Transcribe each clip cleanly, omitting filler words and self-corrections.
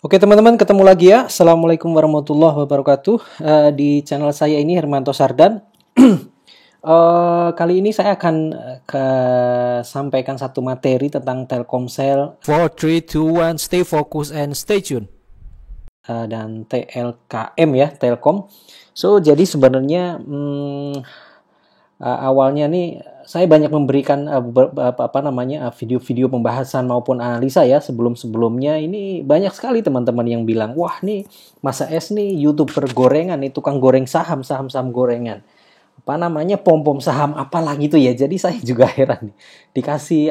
Oke teman-teman, ketemu lagi ya. Assalamualaikum warahmatullahi wabarakatuh. Di channel saya ini Hermanto Sardan. Kali ini saya akan sampaikan satu materi tentang Telkomsel 4, 3, 2, 1, stay focus and stay tune. Dan TLKM ya, Telkom. So jadi sebenarnya awalnya nih saya banyak memberikan video-video pembahasan maupun analisa ya sebelum-sebelumnya. Ini banyak sekali teman-teman yang bilang, wah nih Mas AS nih YouTuber gorengan nih, tukang goreng saham gorengan. Pom-pom saham apalah gitu ya. Jadi saya juga heran nih. Dikasih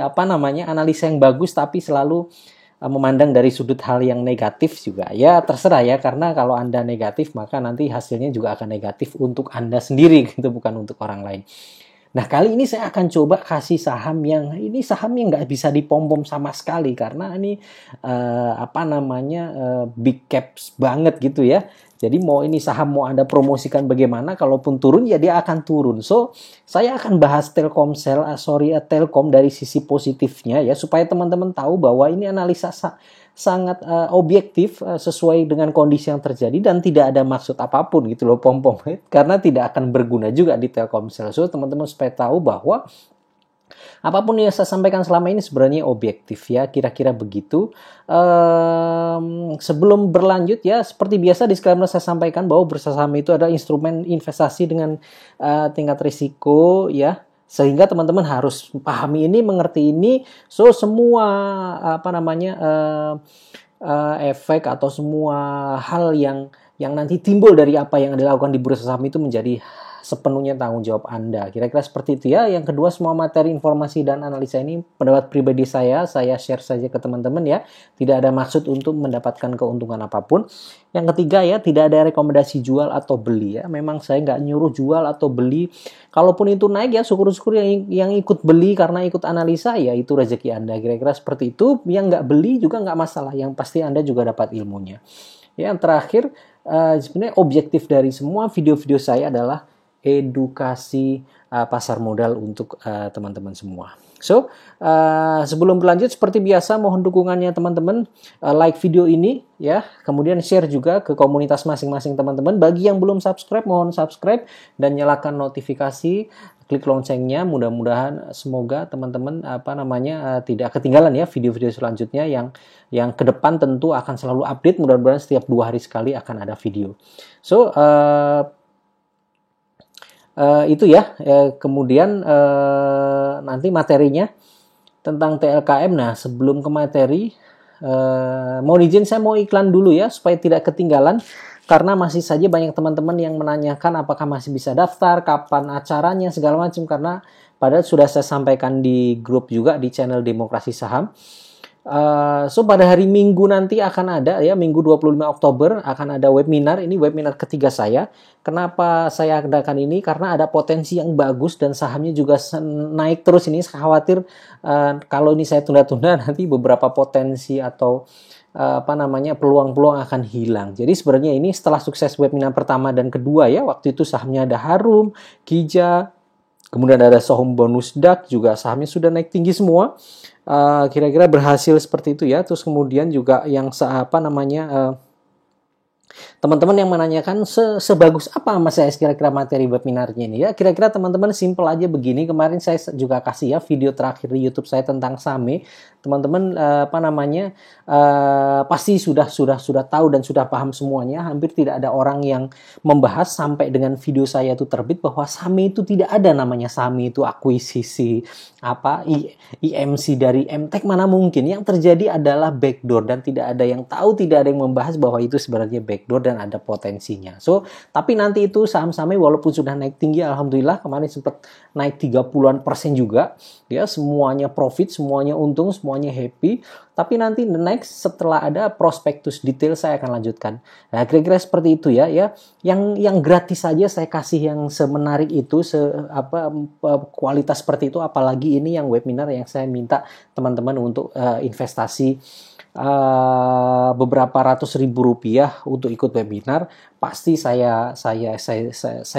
analisa yang bagus tapi selalu memandang dari sudut hal yang negatif juga. Ya terserah ya, karena kalau Anda negatif maka nanti hasilnya juga akan negatif untuk Anda sendiri gitu, bukan untuk orang lain. Nah kali ini saya akan coba kasih saham yang nggak bisa dipom-pom sama sekali karena ini big caps banget gitu ya. Jadi mau ini saham mau Anda promosikan bagaimana, kalaupun turun ya dia akan turun. So saya akan bahas Telkom dari sisi positifnya ya, supaya teman-teman tahu bahwa ini analisa sangat objektif sesuai dengan kondisi yang terjadi dan tidak ada maksud apapun gitu loh pom-pom, karena tidak akan berguna juga di Telkomsel. So teman-teman supaya tahu bahwa apapun yang saya sampaikan selama ini sebenarnya objektif ya, kira-kira begitu. Sebelum berlanjut ya, seperti biasa disclaimer saya sampaikan bahwa bursa saham itu adalah instrumen investasi dengan tingkat risiko ya. Sehingga teman-teman harus pahami ini, mengerti ini. So semua efek atau semua hal yang nanti timbul dari apa yang dilakukan di bursa saham itu menjadi sepenuhnya tanggung jawab Anda. Kira-kira seperti itu ya. Yang kedua, semua materi, informasi, dan analisa ini pendapat pribadi saya share saja ke teman-teman ya. Tidak ada maksud untuk mendapatkan keuntungan apapun. Yang ketiga ya, tidak ada rekomendasi jual atau beli ya. Memang saya nggak nyuruh jual atau beli. Kalaupun itu naik ya, syukur-syukur yang ikut beli karena ikut analisa ya, itu rezeki Anda. Kira-kira seperti itu. Yang nggak beli juga nggak masalah. Yang pasti Anda juga dapat ilmunya. Ya, yang terakhir, sebenarnya objektif dari semua video-video saya adalah edukasi pasar modal untuk teman-teman semua. So, sebelum berlanjut seperti biasa mohon dukungannya teman-teman, like video ini ya, kemudian share juga ke komunitas masing-masing teman-teman. Bagi yang belum subscribe, mohon subscribe dan nyalakan notifikasi, klik loncengnya. Mudah-mudahan semoga teman-teman tidak ketinggalan ya video-video selanjutnya yang ke depan tentu akan selalu update. Mudah-mudahan setiap 2 hari sekali akan ada video. So, itu ya, kemudian nanti materinya tentang TLKM. Nah sebelum ke materi, mohon izin saya mau iklan dulu ya supaya tidak ketinggalan, karena masih saja banyak teman-teman yang menanyakan apakah masih bisa daftar, kapan acaranya, segala macam, karena padahal sudah saya sampaikan di grup juga di channel Demokrasi Saham. So pada hari Minggu nanti akan ada ya, Minggu 25 Oktober akan ada webinar. Ini webinar ketiga saya. Kenapa saya adakan ini? Karena ada potensi yang bagus dan sahamnya juga naik terus. Ini saya khawatir kalau ini saya tunda-tunda nanti beberapa potensi atau peluang-peluang akan hilang. Jadi sebenarnya ini setelah sukses webinar pertama dan kedua ya, waktu itu sahamnya ada Harum, Kija, kemudian ada Sohum Bonus Dak, juga sahamnya sudah naik tinggi semua. Kira-kira berhasil seperti itu ya. Terus kemudian juga yang teman-teman yang menanyakan sebagus apa Mas AS kira-kira materi webinarnya ini ya. Kira-kira teman-teman simple aja begini. Kemarin saya juga kasih ya video terakhir di YouTube saya tentang SAME. Teman-teman pasti sudah tahu dan sudah paham semuanya. Hampir tidak ada orang yang membahas sampai dengan video saya itu terbit bahwa SAME itu tidak ada namanya SAME itu akuisisi IMC dari MTech, mana mungkin. Yang terjadi adalah backdoor dan tidak ada yang tahu, tidak ada yang membahas bahwa itu sebenarnya backdoor dan ada potensinya. So, tapi nanti itu saham-sahamnya walaupun sudah naik tinggi, alhamdulillah kemarin sempat naik 30% juga. Ya, semuanya profit, semuanya untung, semuanya happy. Tapi nanti the next setelah ada prospektus detail saya akan lanjutkan. Nah, kira-kira seperti itu ya. Yang gratis saja saya kasih yang semenarik itu, kualitas seperti itu, apalagi ini yang webinar yang saya minta teman-teman untuk investasi beberapa ratus ribu rupiah untuk ikut webinar, pasti saya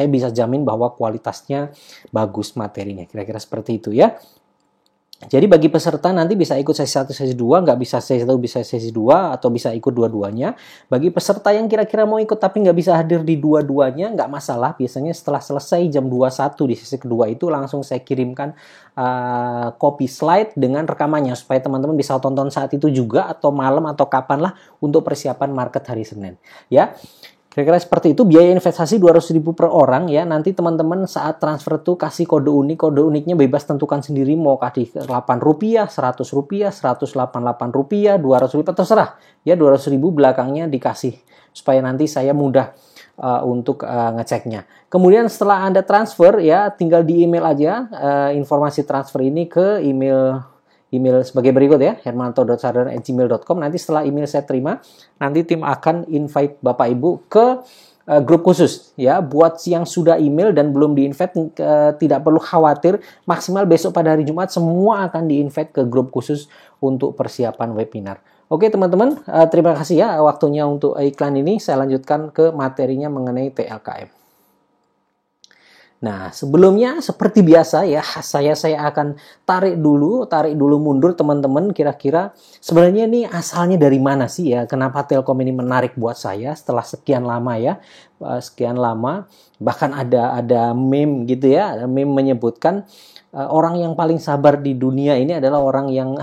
bisa jamin bahwa kualitasnya bagus materinya. Kira-kira seperti itu ya. Jadi bagi peserta nanti bisa ikut sesi 1, sesi 2, nggak bisa sesi 1, bisa sesi 2, atau bisa ikut dua-duanya. Bagi peserta yang kira-kira mau ikut tapi nggak bisa hadir di dua-duanya, nggak masalah. Biasanya setelah selesai jam 21 di sesi kedua itu langsung saya kirimkan copy slide dengan rekamannya supaya teman-teman bisa tonton saat itu juga atau malam atau kapan lah untuk persiapan market hari Senin. Ya. Kira-kira seperti itu. Biaya investasi 200.000 per orang ya. Nanti teman-teman saat transfer tuh kasih kode unik. Kode uniknya bebas tentukan sendiri. Mau kasih Rp8, Rp100, Rp188, Rp200, terserah. Ya 200.000 belakangnya dikasih. Supaya nanti saya mudah untuk ngeceknya. Kemudian setelah Anda transfer ya tinggal di email aja informasi transfer ini ke email sebagai berikut ya, hermanto.sardan@gmail.com. Nanti setelah email saya terima, nanti tim akan invite Bapak Ibu ke grup khusus ya. Buat yang sudah email dan belum di-invite tidak perlu khawatir, maksimal besok pada hari Jumat semua akan di-invite ke grup khusus untuk persiapan webinar. Oke teman-teman, terima kasih ya waktunya untuk iklan ini. Saya lanjutkan ke materinya mengenai TLKM. Nah, sebelumnya seperti biasa ya, saya akan tarik dulu mundur teman-teman. Kira-kira sebenarnya ini asalnya dari mana sih ya? Kenapa Telkom ini menarik buat saya setelah sekian lama ya? Sekian lama, bahkan ada meme gitu ya, ada meme menyebutkan orang yang paling sabar di dunia ini adalah orang yang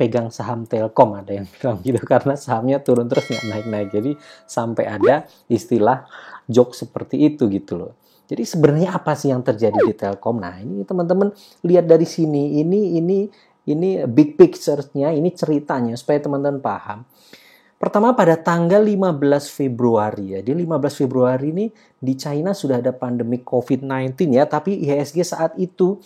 pegang saham Telkom, ada yang bilang gitu karena sahamnya turun terus nggak naik-naik. Jadi sampai ada istilah joke seperti itu gitu loh. Jadi sebenarnya apa sih yang terjadi di Telkom? Nah, ini teman-teman lihat dari sini. Ini big picture-nya, ini ceritanya supaya teman-teman paham. Pertama pada tanggal 15 Februari ya. Di 15 Februari ini di China sudah ada pandemi COVID-19 ya, tapi IHSG saat itu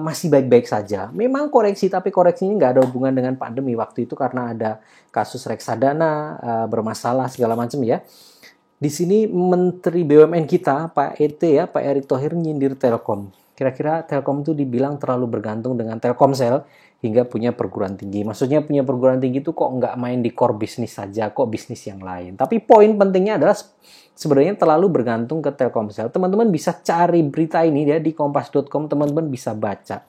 masih baik-baik saja. Memang koreksi, tapi koreksinya nggak ada hubungan dengan pandemi waktu itu karena ada kasus reksadana bermasalah segala macam ya. Di sini Menteri BUMN kita, Pak ET ya, Pak Erick Thohir nyindir Telkom. Kira-kira Telkom itu dibilang terlalu bergantung dengan Telkomsel hingga punya perguruan tinggi. Maksudnya punya perguruan tinggi itu kok nggak main di core bisnis saja, kok bisnis yang lain. Tapi poin pentingnya adalah sebenarnya terlalu bergantung ke Telkomsel. Teman-teman bisa cari berita ini ya di kompas.com, teman-teman bisa baca.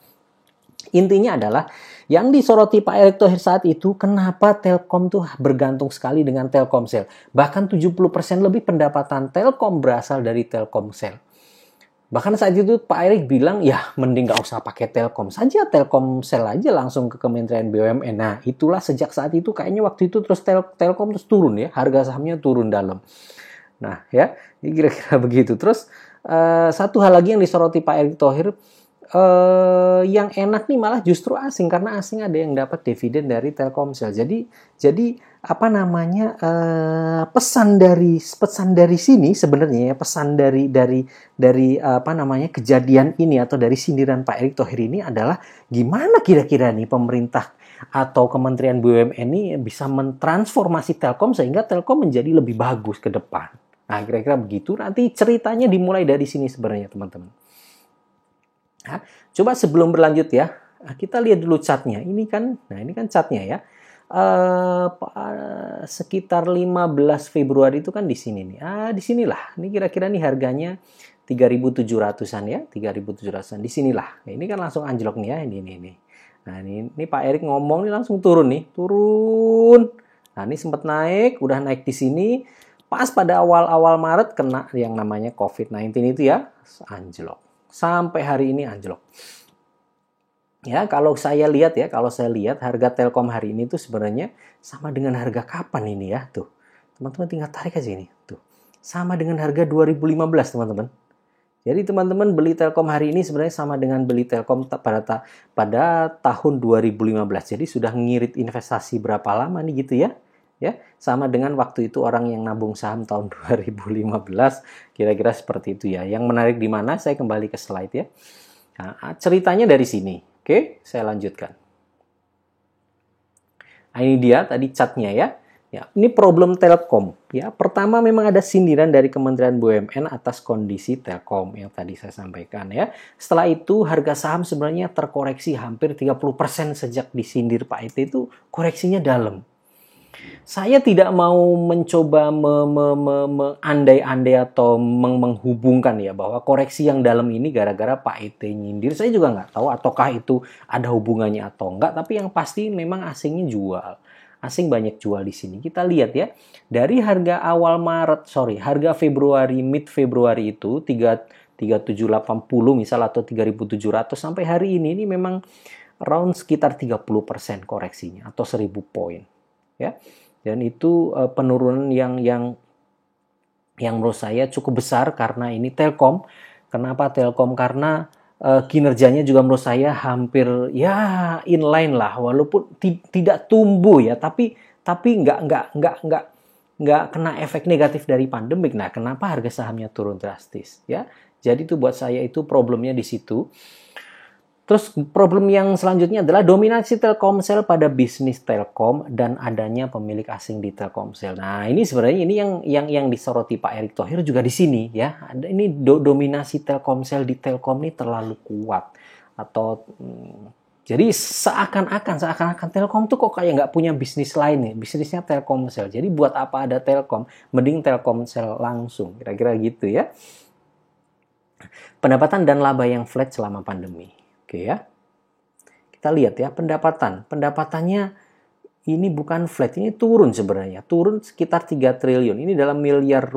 Intinya adalah yang disoroti Pak Erick Thohir saat itu, kenapa Telkom tuh bergantung sekali dengan Telkomsel. Bahkan 70% lebih pendapatan Telkom berasal dari Telkomsel. Bahkan saat itu Pak Erick bilang, ya mending gak usah pakai Telkom saja, Telkomsel aja langsung ke Kementerian BUMN. Nah itulah sejak saat itu kayaknya waktu itu terus Telkom terus turun ya, harga sahamnya turun dalam. Nah ya, kira-kira begitu. Terus satu hal lagi yang disoroti Pak Erick Thohir, yang enak nih malah justru asing karena asing ada yang dapat dividen dari Telkomsel. Jadi pesan dari sini sebenarnya ya, pesan dari kejadian ini atau dari sindiran Pak Erick Thohir ini adalah gimana kira-kira nih pemerintah atau Kementerian BUMN ini bisa mentransformasi Telkom sehingga Telkom menjadi lebih bagus ke depan. Nah, kira-kira begitu. Nanti ceritanya dimulai dari sini sebenarnya, teman-teman. Nah, coba sebelum berlanjut ya, kita lihat dulu chartnya. Ini kan chartnya ya. Sekitar 15 Februari itu kan di sini nih. Di sinilah. Ini kira-kira nih harganya 3.700-an ya, 3.700-an. Di sinilah. Nah, ini kan langsung anjlok nih ya, ini. Nah, ini Pak Erick ngomong nih langsung turun nih, turun. Nah, ini sempat naik, udah naik di sini. Pas pada awal-awal Maret kena yang namanya COVID-19 itu ya, anjlok. Sampai hari ini anjlok. Ya, kalau saya lihat harga Telkom hari ini tuh sebenarnya sama dengan harga kapan ini ya, tuh. Teman-teman tinggal tarik aja ini, tuh. Sama dengan harga 2015, teman-teman. Jadi teman-teman beli Telkom hari ini sebenarnya sama dengan beli Telkom pada tahun 2015. Jadi sudah ngirit investasi berapa lama nih gitu ya. Ya, sama dengan waktu itu orang yang nabung saham tahun 2015, kira-kira seperti itu ya. Yang menarik di mana? Saya kembali ke slide ya. Nah, ceritanya dari sini. Oke, saya lanjutkan. Nah, ini dia tadi chartnya ya. Ya, ini problem Telkom ya. Pertama memang ada sindiran dari Kementerian BUMN atas kondisi Telkom yang tadi saya sampaikan ya. Setelah itu harga saham sebenarnya terkoreksi hampir 30% sejak disindir Pak ET itu koreksinya dalam. Saya tidak mau mencoba mengandai-andai atau menghubungkan ya bahwa koreksi yang dalam ini gara-gara Pak ET nyindir. Saya juga nggak tahu ataukah itu ada hubungannya atau enggak. Tapi yang pasti memang asingnya jual. Asing banyak jual di sini. Kita lihat ya, dari harga awal harga Februari, mid Februari itu 3780 misal atau 3700 sampai hari ini memang round sekitar 30% koreksinya atau 1000 poin. Ya. Dan itu penurunan yang menurut saya cukup besar karena ini Telkom. Kenapa Telkom? Karena kinerjanya juga menurut saya hampir ya inline lah, walaupun tidak tumbuh ya, tapi nggak kena efek negatif dari pandemik. Nah, kenapa harga sahamnya turun drastis ya? Jadi itu buat saya itu problemnya di situ. Terus problem yang selanjutnya adalah dominasi Telkomsel pada bisnis Telkom dan adanya pemilik asing di Telkomsel. Nah, ini sebenarnya ini yang disoroti Pak Erick Thohir juga di sini ya. Ada ini dominasi Telkomsel di Telkom ini terlalu kuat atau jadi seakan-akan Telkom tuh kok kayak nggak punya bisnis lain nih. Bisnisnya Telkomsel. Jadi buat apa ada Telkom? Mending Telkomsel langsung. Kira-kira gitu ya. Pendapatan dan laba yang flat selama pandemi. Oke ya. Kita lihat ya pendapatan. Pendapatannya ini bukan flat, ini turun sebenarnya. Turun sekitar 3 triliun. Ini dalam miliar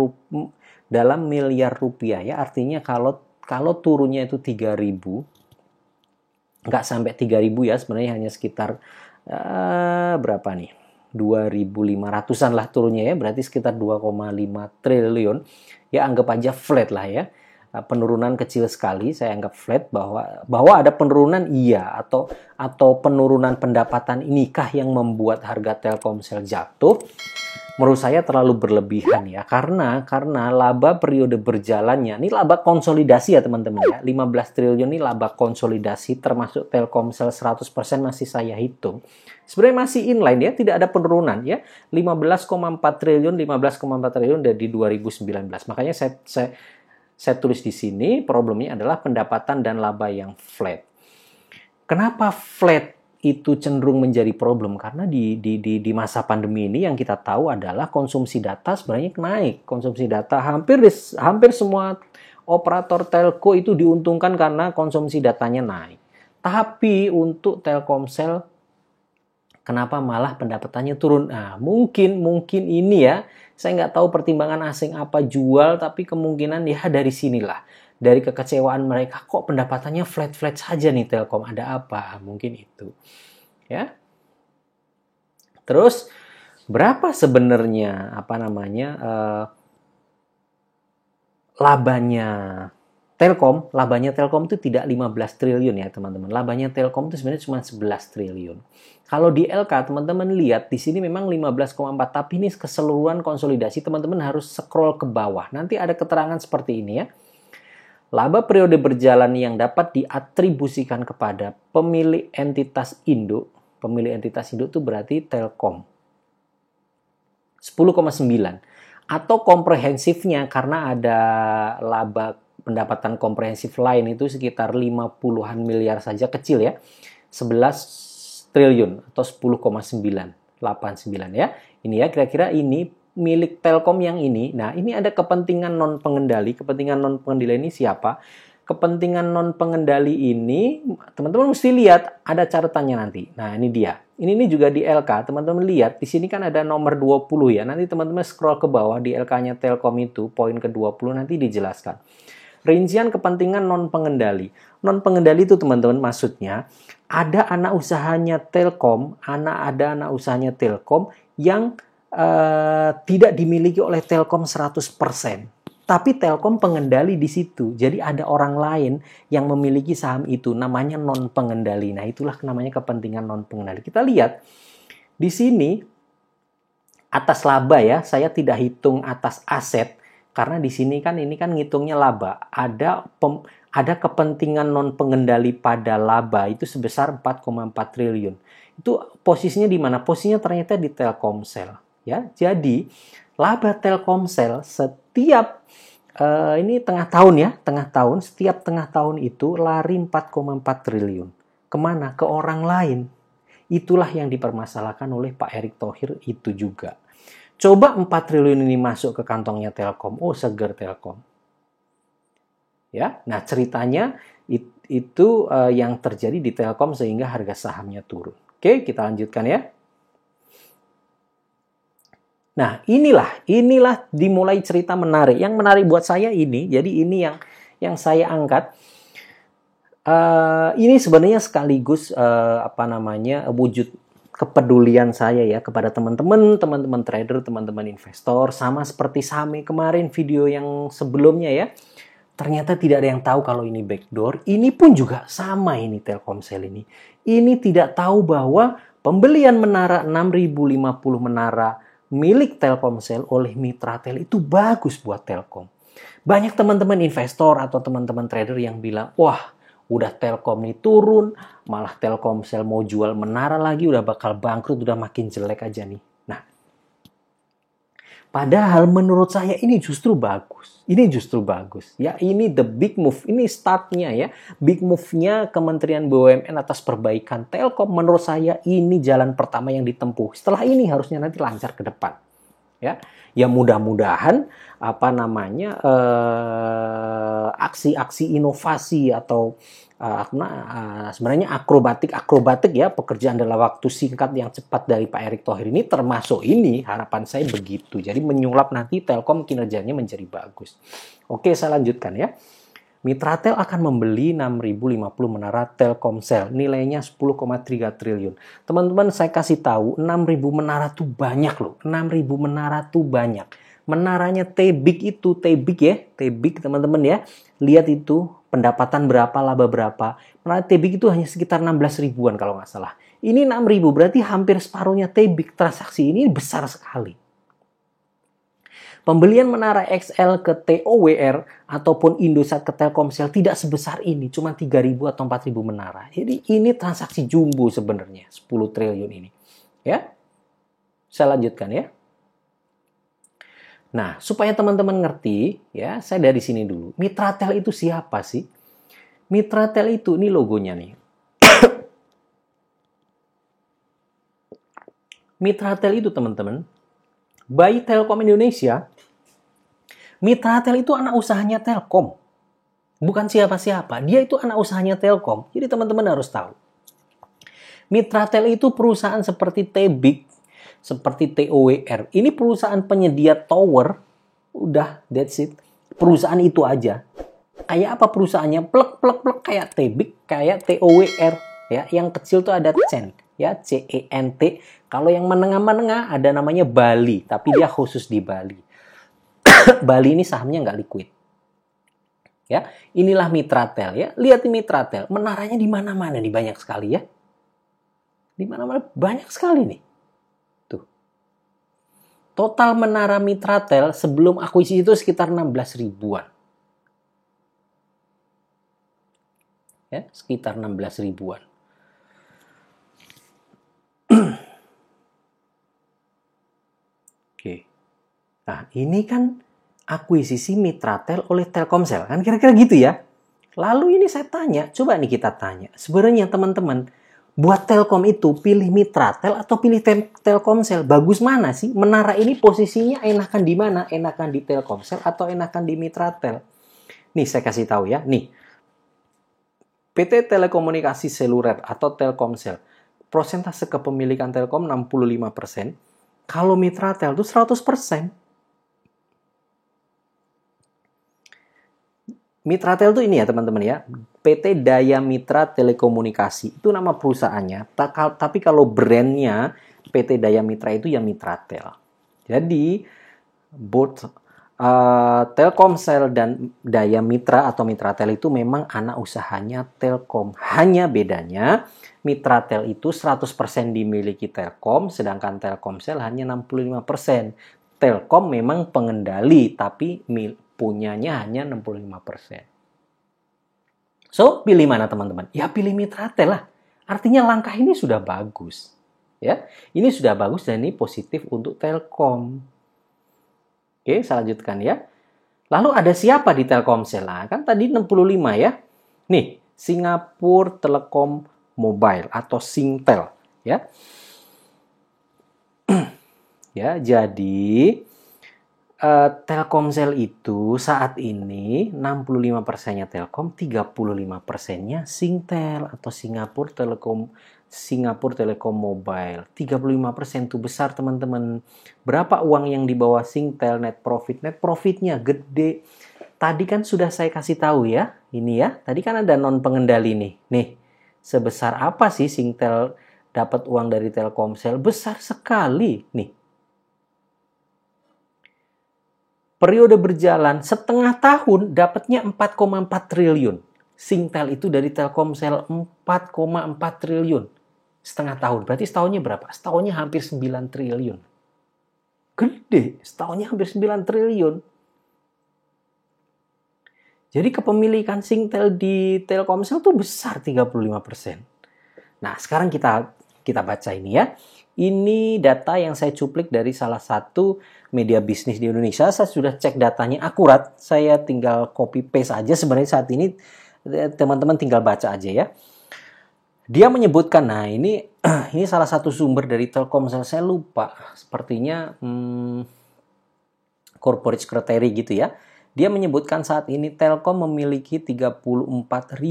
rupiah ya. Artinya kalau turunnya itu 3.000, nggak sampai 3.000 ya, sebenarnya hanya sekitar berapa nih? 2.500-an lah turunnya ya, berarti sekitar 2,5 triliun. Ya anggap aja flat lah ya. Penurunan kecil sekali, saya anggap flat, bahwa ada penurunan iya atau penurunan pendapatan inikah yang membuat harga Telkomsel jatuh. Menurut saya terlalu berlebihan ya, karena laba periode berjalannya, ini laba konsolidasi ya teman-teman ya, 15 triliun ini laba konsolidasi termasuk Telkomsel 100% masih saya hitung. Sebenarnya masih inline ya, tidak ada penurunan ya, 15,4 triliun dari 2019. Makanya saya tulis di sini problemnya adalah pendapatan dan laba yang flat. Kenapa flat itu cenderung menjadi problem? Karena di masa pandemi ini yang kita tahu adalah konsumsi data sebenarnya naik. Konsumsi data hampir semua operator telco itu diuntungkan karena konsumsi datanya naik. Tapi untuk Telkomsel kenapa malah pendapatannya turun? Nah, mungkin ini ya, saya nggak tahu pertimbangan asing apa jual, tapi kemungkinan ya dari sinilah. Dari kekecewaan mereka, kok pendapatannya flat-flat saja nih Telkom, ada apa? Mungkin itu. Ya. Terus, berapa sebenarnya labanya Telkom? Labanya Telkom itu tidak 15 triliun ya teman-teman. Labanya Telkom itu sebenarnya cuma 11 triliun. Kalau di LK teman-teman lihat di sini memang 15,4, tapi ini keseluruhan konsolidasi teman-teman harus scroll ke bawah. Nanti ada keterangan seperti ini ya. Laba periode berjalan yang dapat diatribusikan kepada pemilik entitas induk. Pemilik entitas induk itu berarti Telkom. 10,9. Atau komprehensifnya karena ada laba pendapatan komprehensif lain itu sekitar 50-an miliar saja, kecil ya. 11 triliun atau 10,989 ya. Ini ya kira-kira ini milik Telkom yang ini. Nah, ini ada kepentingan non pengendali. Kepentingan non pengendali ini siapa? Kepentingan non pengendali ini teman-teman mesti lihat ada catatannya nanti. Nah, ini dia. Ini juga di LK. Teman-teman lihat di sini kan ada nomor 20 ya. Nanti teman-teman scroll ke bawah di LK-nya Telkom itu poin ke-20 nanti dijelaskan. Rincian kepentingan non pengendali. Non pengendali itu teman-teman maksudnya ada anak usahanya Telkom, ada anak usahanya Telkom yang tidak dimiliki oleh Telkom 100%. Tapi Telkom pengendali di situ. Jadi ada orang lain yang memiliki saham itu, namanya non pengendali. Nah, itulah namanya kepentingan non pengendali. Kita lihat di sini atas laba ya, saya tidak hitung atas aset karena di sini kan ini kan ngitungnya laba. Ada kepentingan non pengendali pada laba itu sebesar 4,4 triliun. Itu posisinya di mana? Posisinya ternyata di Telkomsel. Ya, jadi laba Telkomsel setiap ini tengah tahun setiap tengah tahun itu lari 4,4 triliun. Kemana? Ke orang lain. Itulah yang dipermasalahkan oleh Pak Erick Thohir itu juga. Coba 4 triliun ini masuk ke kantongnya Telkom. Oh, seger Telkom. Ya, nah ceritanya itu yang terjadi di Telkom sehingga harga sahamnya turun. Oke, kita lanjutkan ya. Nah, inilah dimulai cerita menarik. Yang menarik buat saya ini, jadi ini yang saya angkat. Ini sebenarnya sekaligus wujud kepedulian saya ya kepada teman-teman trader, teman-teman investor, sama seperti Sami kemarin video yang sebelumnya ya. Ternyata tidak ada yang tahu kalau ini backdoor. Ini pun juga sama ini Telkomsel ini. Ini tidak tahu bahwa pembelian menara 6050 menara milik Telkomsel oleh Mitratel itu bagus buat Telkom. Banyak teman-teman investor atau teman-teman trader yang bilang, wah udah Telkom nih turun, malah Telkomsel mau jual menara lagi, udah bakal bangkrut, udah makin jelek aja nih. Nah, padahal menurut saya ini justru bagus. Ini justru bagus. Ya, ini the big move. Ini startnya ya. Big move-nya Kementerian BUMN atas perbaikan Telkom. Menurut saya ini jalan pertama yang ditempuh. Setelah ini harusnya nanti lancar ke depan. Ya, ya mudah-mudahan aksi-aksi inovasi atau sebenarnya akrobatik ya pekerjaan dalam waktu singkat yang cepat dari Pak Erick Thohir ini termasuk ini, harapan saya begitu. Jadi menyulap nanti Telkom kinerjanya menjadi bagus. Oke, saya lanjutkan ya. Mitratel akan membeli 6050 menara Telkomsel, nilainya 10,3 triliun. Teman-teman, saya kasih tahu 6000 menara tuh banyak loh. 6000 menara tuh banyak. Menaranya T-Big itu, T-Big teman-teman ya. Lihat itu pendapatan berapa, laba berapa. Menara T-Big itu hanya sekitar 16 ribuan kalau nggak salah. Ini 6.000 berarti hampir separuhnya T-Big. Transaksi ini besar sekali. Pembelian menara XL ke TOWR ataupun Indosat ke Telkomsel tidak sebesar ini, cuma 3.000 atau 4.000 menara. Jadi ini transaksi jumbo sebenarnya, 10 triliun ini. Ya, saya lanjutkan ya. Nah, supaya teman-teman ngerti, ya, saya dari sini dulu. Mitratel itu siapa sih? Mitratel itu, ini logonya nih. Mitratel itu teman-teman, by Telkom Indonesia, Mitratel itu anak usahanya Telkom. Bukan siapa-siapa, dia itu anak usahanya Telkom. Jadi teman-teman harus tahu. Mitratel itu perusahaan seperti T-Big, seperti TOWR. Ini perusahaan penyedia tower. Udah, that's it. Perusahaan itu aja. Kayak apa perusahaannya? Plek kayak T-Big, kayak TOWR. Ya, yang kecil tuh ada CENT, ya, CENT. Kalau yang menengah-menengah ada namanya Bali, tapi dia khusus di Bali. Bali ini sahamnya nggak liquid. Ya, inilah Mitratel ya. Lihat Mitratel, menaranya di mana-mana nih, banyak sekali ya. Di mana-mana banyak sekali nih. Tuh. Total menara Mitratel sebelum akuisisi itu sekitar 16 ribuan. Ya, sekitar 16 ribuan. Oke. Nah, ini kan akuisisi Mitratel oleh Telkomsel. Kan kira-kira gitu ya. Lalu ini saya tanya, coba nih kita tanya. Sebenarnya teman-teman, buat Telkom itu pilih Mitratel atau pilih Telkomsel? Bagus mana sih? Menara ini posisinya enakan di mana? Enakan di Telkomsel atau enakan di Mitratel? Nih saya kasih tahu ya. Nih, PT Telekomunikasi Seluler atau Telkomsel. Persentase kepemilikan Telkom 65%. Kalau Mitratel itu 100%. Mitratel itu ini ya teman-teman ya, PT Daya Mitra Telekomunikasi, itu nama perusahaannya, tapi kalau brandnya PT Daya Mitra itu ya Mitratel. Jadi, both Telkomsel dan Daya Mitra atau Mitratel itu memang anak usahanya Telkom. Hanya bedanya, Mitratel itu 100% dimiliki Telkom, sedangkan Telkomsel hanya 65%. Telkom memang pengendali, tapi punyanya hanya 65%. So, pilih mana teman-teman? Ya pilih Mitratel lah. Artinya langkah ini sudah bagus. Ya, ini sudah bagus dan ini positif untuk Telkom. Oke, saya lanjutkan ya. Lalu ada siapa di Telkomsel? Nah, kan tadi 65 ya. Nih, Singapore Telecom Mobile atau Singtel. ya. Ya, jadi Telkomsel itu saat ini 65%-nya Telkom, 35%-nya Singtel atau Singapura Telecom Mobile. 35% itu besar, teman-teman. Berapa uang yang dibawa Singtel net profit? Net profitnya gede. Tadi kan sudah saya kasih tahu ya. Ini ya. Tadi kan ada non pengendali nih. Nih, sebesar apa sih Singtel dapat uang dari Telkomsel? Besar sekali nih. Periode berjalan setengah tahun dapatnya 4,4 triliun. Singtel itu dari Telkomsel 4,4 triliun. Setengah tahun. Berarti setahunnya berapa? Setahunnya hampir 9 triliun. Gede. Setahunnya hampir 9 triliun. Jadi kepemilikan Singtel di Telkomsel tuh besar 35%. Nah, sekarang kita baca ini ya. Ini data yang saya cuplik dari salah satu media bisnis di Indonesia. Saya sudah cek datanya akurat. Saya tinggal copy paste aja. Sebenarnya saat ini teman-teman tinggal baca aja ya. Dia menyebutkan, nah ini salah satu sumber dari Telkomsel. Saya lupa. Sepertinya corporate secretary gitu ya. Dia menyebutkan saat ini Telkom memiliki 34.025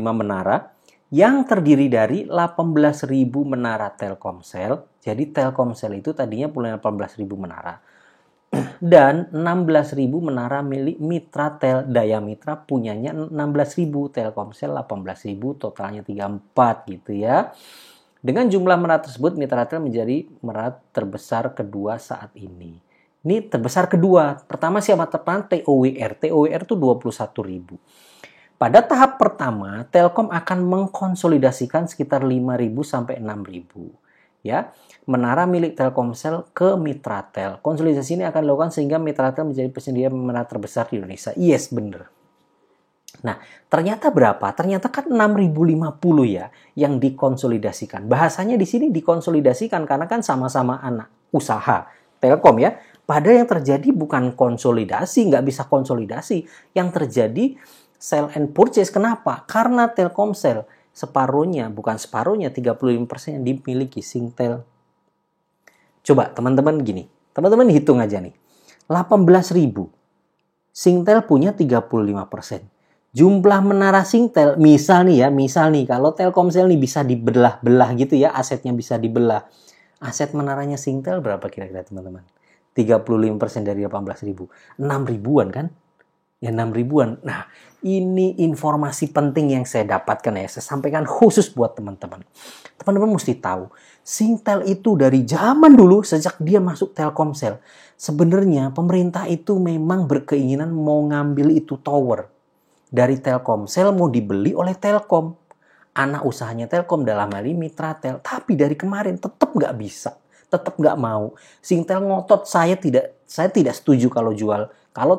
menara yang terdiri dari 18.000 menara Telkomsel. Jadi Telkomsel itu tadinya punya 18.000 menara. Dan 16.000 menara milik Mitratel. Daya Mitra punyanya 16.000, Telkomsel 18.000, totalnya 34 gitu ya. Dengan jumlah menara tersebut, Mitratel menjadi menara terbesar kedua saat ini. Ini terbesar kedua. Pertama siapa? TOWR. TOWR itu 21.000. Pada tahap pertama, Telkom akan mengkonsolidasikan sekitar 5.000 sampai 6.000 ya, menara milik Telkomsel ke Mitratel. Konsolidasi ini akan dilakukan sehingga Mitratel menjadi penyedia menara terbesar di Indonesia. Yes, bener. Nah, ternyata berapa? Ternyata kan 6.050 ya yang dikonsolidasikan. Bahasanya di sini dikonsolidasikan karena kan sama-sama anak usaha Telkom ya. Padahal yang terjadi bukan konsolidasi, nggak bisa konsolidasi. Yang terjadi sell and purchase. Kenapa? Karena Telkomsel separuhnya, bukan separuhnya, 35% yang dimiliki Singtel. Coba teman-teman gini, teman-teman hitung aja nih. 18.000. Singtel punya 35%. Jumlah menara Singtel, misal nih kalau Telkomsel nih bisa dibelah-belah gitu ya, asetnya bisa dibelah. Aset menaranya Singtel berapa kira-kira teman-teman? 35% dari 18.000. 6.000-an kan? Ya 6.000-an. Nah, ini informasi penting yang saya dapatkan ya. Saya sampaikan khusus buat teman-teman. Teman-teman mesti tahu, Singtel itu dari zaman dulu sejak dia masuk Telkomsel. Sebenarnya pemerintah itu memang berkeinginan mau ngambil itu tower. Dari Telkomsel mau dibeli oleh Telkom. Anak usahanya Telkom dalam hal ini Mitratel. Tapi dari kemarin tetap nggak bisa. Tetap nggak mau. Singtel ngotot, saya tidak setuju kalau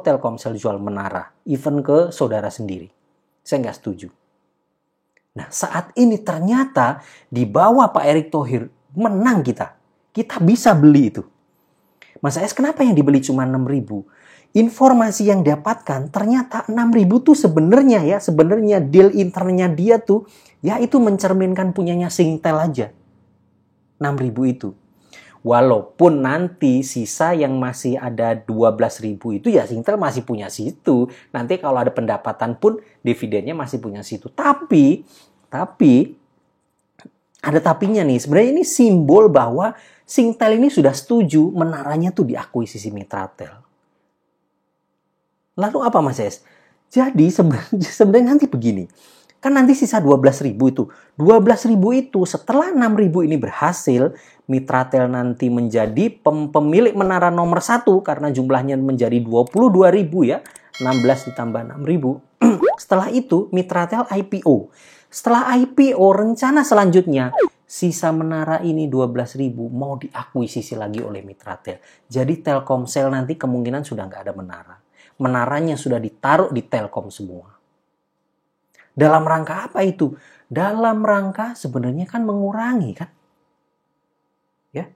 Telkomsel jual menara, even ke saudara sendiri. Saya nggak setuju. Nah, saat ini ternyata di bawah Pak Erick Thohir menang kita. Kita bisa beli itu. Mas AS, kenapa yang dibeli cuma 6.000? Informasi yang dapatkan ternyata 6.000 tuh sebenarnya deal internnya dia tuh ya itu mencerminkan punyanya Singtel aja. 6.000 itu. Walaupun nanti sisa yang masih ada 12.000 itu ya Singtel masih punya situ. Nanti kalau ada pendapatan pun dividennya masih punya situ. Tapi ada tapinya nih. Sebenarnya ini simbol bahwa Singtel ini sudah setuju menaranya tuh diakuisisi Mitratel. Lalu apa Mas Es? Jadi sebenarnya nanti begini. Kan nanti sisa 12.000 itu. 12.000 itu setelah 6.000 ini berhasil, Mitratel nanti menjadi pemilik menara nomor 1 karena jumlahnya menjadi 22.000 ya. 16 ditambah 6.000. Setelah itu Mitratel IPO. Setelah IPO rencana selanjutnya sisa menara ini 12.000 mau diakuisisi lagi oleh Mitratel. Jadi Telkomsel nanti kemungkinan sudah nggak ada menara. Menaranya sudah ditaruh di Telkom semua. Dalam rangka apa itu? Dalam rangka sebenarnya kan mengurangi kan? Ya.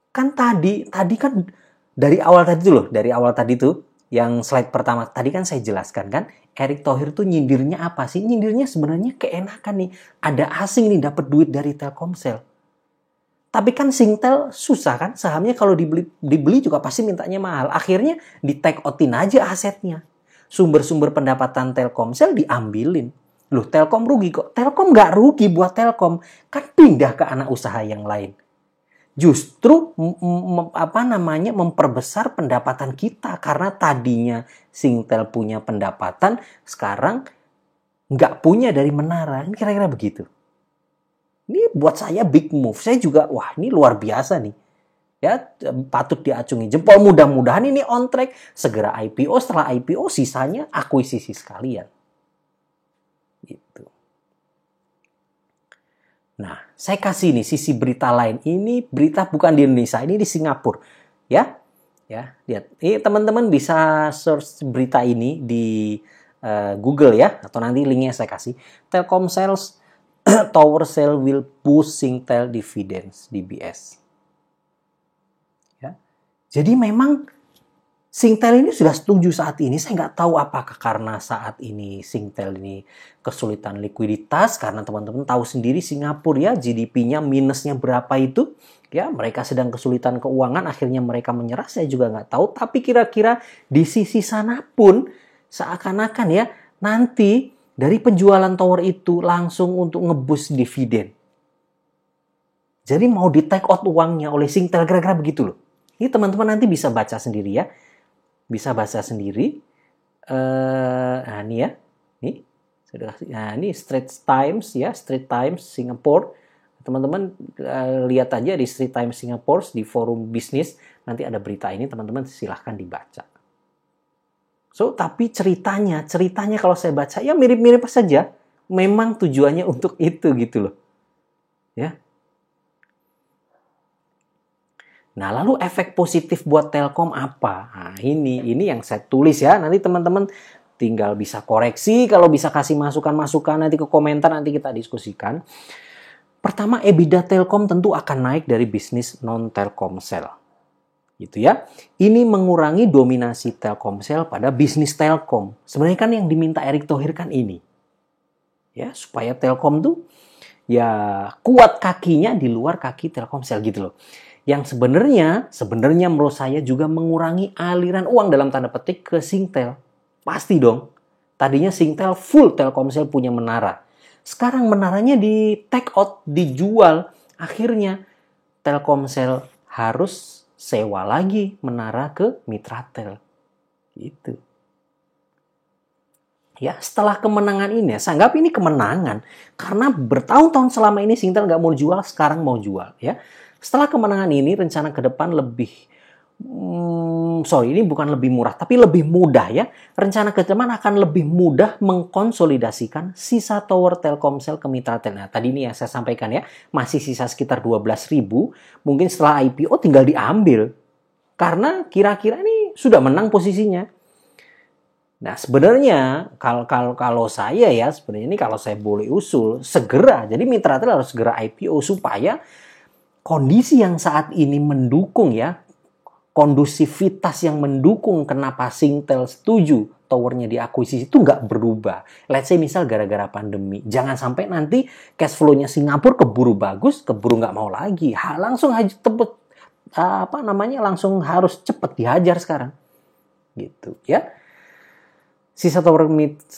Kan tadi kan dari awal tadi tuh yang slide pertama tadi kan saya jelaskan kan, Erick Thohir tuh nyindirnya apa sih? Nyindirnya sebenarnya keenakan nih. Ada asing nih dapat duit dari Telkomsel. Tapi kan Singtel susah kan, sahamnya kalau dibeli juga pasti mintanya mahal. Akhirnya di take outin aja asetnya. Sumber-sumber pendapatan Telkomsel diambilin. Loh, Telkom rugi kok. Telkom nggak rugi buat Telkom. Kan pindah ke anak usaha yang lain. Justru memperbesar pendapatan kita karena tadinya Singtel punya pendapatan, sekarang nggak punya dari Menara. Ini kira-kira begitu. Ini buat saya big move. Saya juga, wah ini luar biasa nih. Ya, patut diacungi jempol. Mudah-mudahan ini on track. Segera IPO, setelah IPO sisanya akuisisi sekalian. Gitu. Nah, saya kasih nih sisi berita lain. Ini berita bukan di Indonesia, ini di Singapura. Ya, lihat. Ini teman-teman bisa search berita ini di Google ya, atau nanti linknya saya kasih. Telkomsel's tower sale will boost Singtel dividends DBS. Ya, jadi memang Singtel ini sudah setuju saat ini. Saya nggak tahu apakah karena saat ini Singtel ini kesulitan likuiditas. Karena teman-teman tahu sendiri Singapura ya GDP-nya minusnya berapa itu. Ya, mereka sedang kesulitan keuangan. Akhirnya mereka menyerah. Saya juga nggak tahu. Tapi kira-kira di sisi sana pun seakan-akan ya nanti dari penjualan tower itu langsung untuk ngebus dividen. Jadi mau di take out uangnya oleh Singtel kira-kira begitu loh. Ini teman-teman nanti bisa baca sendiri ya. Bisa baca sendiri. Nah ini ya. Nah ini Straits Times ya. Straits Times Singapore. Teman-teman lihat aja di Straits Times Singapore di forum bisnis. Nanti ada berita ini teman-teman silahkan dibaca. So tapi ceritanya kalau saya baca ya mirip-mirip saja. Memang tujuannya untuk itu gitu loh. Ya. Nah, lalu efek positif buat Telkom apa? Nah, ini yang saya tulis ya. Nanti teman-teman tinggal bisa koreksi. Kalau bisa kasih masukan-masukan nanti ke komentar, nanti kita diskusikan. Pertama, EBITDA Telkom tentu akan naik dari bisnis non-Telkomsel. Gitu ya. Ini mengurangi dominasi Telkomsel pada bisnis Telkom. Sebenarnya kan yang diminta Erick Thohir kan ini. Ya, supaya Telkom tuh ya kuat kakinya di luar kaki Telkomsel gitu loh. Yang sebenarnya menurut saya juga mengurangi aliran uang dalam tanda petik ke Singtel. Pasti dong. Tadinya Singtel full Telkomsel punya Menara. Sekarang Menaranya di take out, dijual. Akhirnya Telkomsel harus sewa lagi Menara ke Mitratel. Gitu. Ya, setelah kemenangan ini, saya anggap ini kemenangan. Karena bertahun-tahun selama ini Singtel nggak mau jual, sekarang mau jual. Ya. Setelah kemenangan ini, rencana ke depan lebih, ini bukan lebih murah, tapi lebih mudah ya. Rencana ke depan akan lebih mudah mengkonsolidasikan sisa tower Telkomsel ke Mitratel. Nah, tadi ini yang saya sampaikan ya, masih sisa sekitar 12.000, mungkin setelah IPO tinggal diambil. Karena kira-kira ini sudah menang posisinya. Nah, sebenarnya kalau saya ya, sebenarnya ini kalau saya boleh usul, segera, jadi Mitratel harus segera IPO supaya kondisi yang saat ini mendukung ya, kondusivitas yang mendukung kenapa Singtel setuju towernya diakuisisi itu nggak berubah. Let's say misal gara-gara pandemi. Jangan sampai nanti cash flow-nya Singapura keburu bagus, keburu nggak mau lagi. Langsung langsung harus cepet dihajar sekarang. Gitu ya. Sisa tower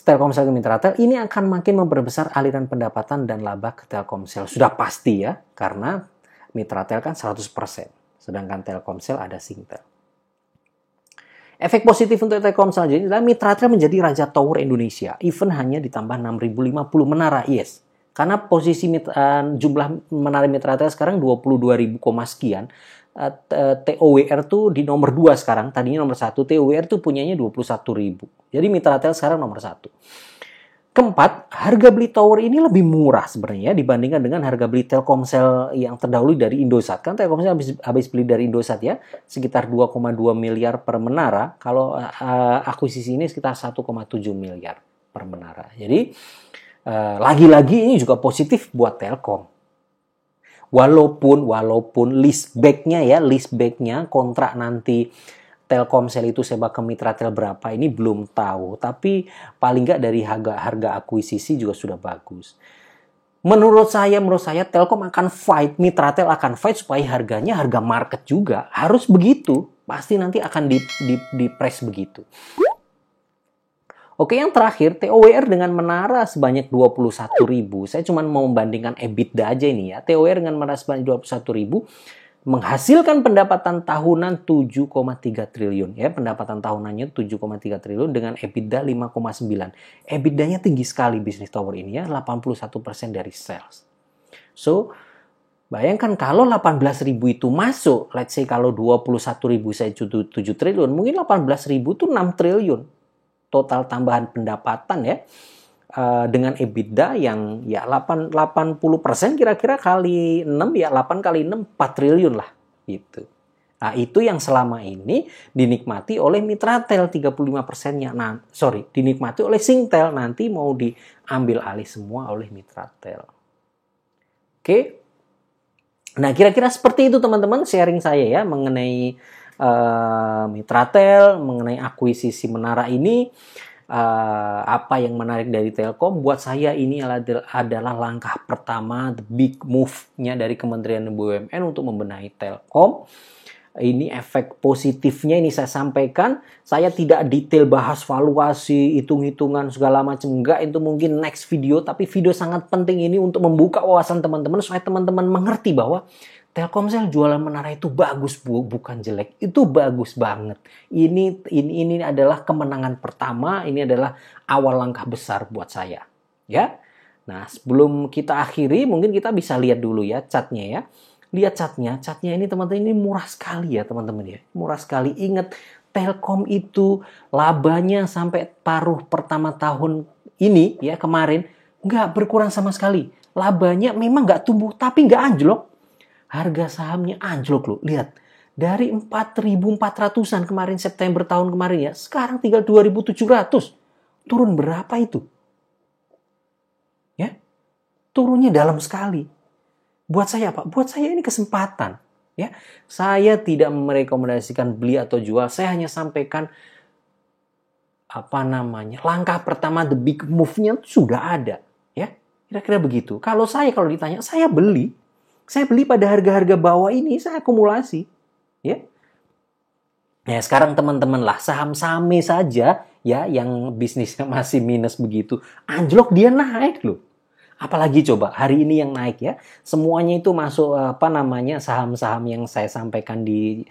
Telkomsel ke Mitratel ini akan makin memperbesar aliran pendapatan dan laba ke Telkomsel. Sudah pasti ya, karena Mitratel kan 100%, sedangkan Telkomsel ada Singtel. Efek positif untuk Telkomsel jadi adalah Mitratel menjadi raja tower Indonesia, even hanya ditambah 6.050 menara, yes. Karena posisi jumlah menara Mitratel sekarang 22.000 sekian, TOWR tuh di nomor 2 sekarang, tadinya nomor 1, TOWR tuh punyanya 21.000. Jadi Mitratel sekarang nomor 1. Keempat, harga beli tower ini lebih murah sebenarnya dibandingkan dengan harga beli Telkomsel yang terdahulu dari Indosat. Kan Telkomsel habis beli dari Indosat ya, sekitar 2,2 miliar per menara. Kalau akuisisi ini sekitar 1,7 miliar per menara. Jadi lagi-lagi ini juga positif buat Telkom. Walaupun list back-nya kontrak nanti Telkomsel itu sewa ke Mitratel berapa, ini belum tahu. Tapi paling nggak dari harga akuisisi juga sudah bagus. Menurut saya Telkom akan fight, Mitratel akan fight supaya harganya harga market juga. Harus begitu. Pasti nanti akan di price begitu. Oke, yang terakhir, TOWR dengan menara sebanyak 21.000. Saya cuma mau membandingkan EBITDA aja ini ya. TOWR dengan menara sebanyak 21.000 menghasilkan pendapatan tahunan 7,3 triliun. Ya, pendapatan tahunannya 7,3 triliun dengan EBITDA 5,9. EBITDA-nya tinggi sekali bisnis tower ini ya, 81% dari sales. So, bayangkan kalau 18.000 itu masuk, let's say kalau 21.000 saya 7 triliun, mungkin 18.000 itu 6 triliun. Total tambahan pendapatan ya, dengan EBITDA yang ya 80% kira-kira kali 6 ya 8 kali 6 4 triliun lah gitu. Nah, itu yang selama ini dinikmati oleh Mitratel 35%-nya. Dinikmati oleh Singtel, nanti mau diambil alih semua oleh Mitratel. Oke. Nah, kira-kira seperti itu teman-teman sharing saya ya mengenai Mitratel, mengenai akuisisi menara ini. Apa yang menarik dari Telkom, buat saya ini adalah langkah pertama, the big move-nya dari Kementerian BUMN untuk membenahi Telkom. Ini efek positifnya ini saya sampaikan. Saya tidak detail bahas valuasi, hitung-hitungan segala macam, enggak, itu mungkin next video. Tapi video sangat penting ini untuk membuka wawasan teman-teman supaya teman-teman mengerti bahwa Telkomsel jualan menara itu bagus, bukan jelek. Itu bagus banget. Ini adalah kemenangan pertama, ini adalah awal langkah besar buat saya. Ya. Nah, sebelum kita akhiri, mungkin kita bisa lihat dulu ya chartnya ya. Lihat chartnya ini teman-teman, ini murah sekali ya teman-teman ya. Murah sekali. Ingat, Telkom itu labanya sampai paruh pertama tahun ini ya kemarin nggak berkurang sama sekali. Labanya memang nggak tumbuh, tapi nggak anjlok. Harga sahamnya anjlok loh. Lihat. Dari 4.400-an kemarin September tahun kemarin ya. Sekarang tinggal 2.700. Turun berapa itu? Ya. Turunnya dalam sekali. Buat saya apa? Buat saya ini kesempatan. Ya. Saya tidak merekomendasikan beli atau jual. Saya hanya sampaikan langkah pertama, the big move-nya sudah ada. Ya. Kira-kira begitu. Kalau ditanya, saya beli. Saya beli pada harga-harga bawah ini, saya akumulasi. Ya. Nah, sekarang teman-teman lah, saham-saham saja ya yang bisnisnya masih minus begitu, anjlok dia naik loh. Apalagi coba hari ini yang naik ya. Semuanya itu masuk saham-saham yang saya sampaikan di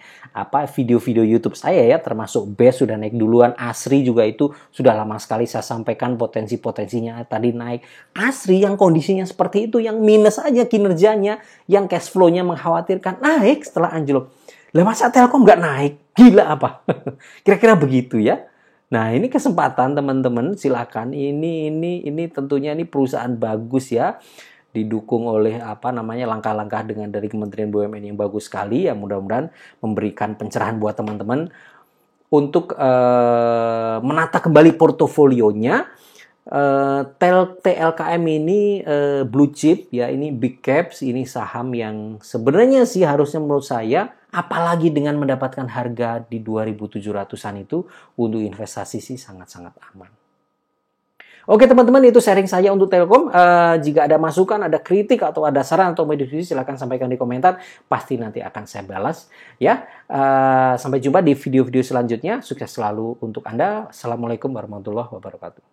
video-video YouTube saya ya, termasuk BES sudah naik duluan, Asri juga itu sudah lama sekali saya sampaikan potensi-potensinya tadi naik. Asri yang kondisinya seperti itu, yang minus aja kinerjanya, yang cash flow-nya mengkhawatirkan, naik setelah anjlok. Lah masa Telkom nggak naik? Gila apa? Kira-kira begitu ya. Nah, ini kesempatan teman-teman, silakan. Ini tentunya ini perusahaan bagus ya. Didukung oleh langkah-langkah dari Kementerian BUMN yang bagus sekali ya, mudah-mudahan memberikan pencerahan buat teman-teman untuk menata kembali portofolionya. TLKM ini blue chip ya, ini big caps, ini saham yang sebenarnya sih harusnya menurut saya, apalagi dengan mendapatkan harga di 2.700-an itu, untuk investasi sih sangat-sangat aman. Oke teman-teman, itu sharing saya untuk Telkom. Jika ada masukan, ada kritik, atau ada saran atau mau diskusi, silahkan sampaikan di komentar. Pasti nanti akan saya balas. Ya, sampai jumpa di video-video selanjutnya. Sukses selalu untuk Anda. Assalamualaikum warahmatullahi wabarakatuh.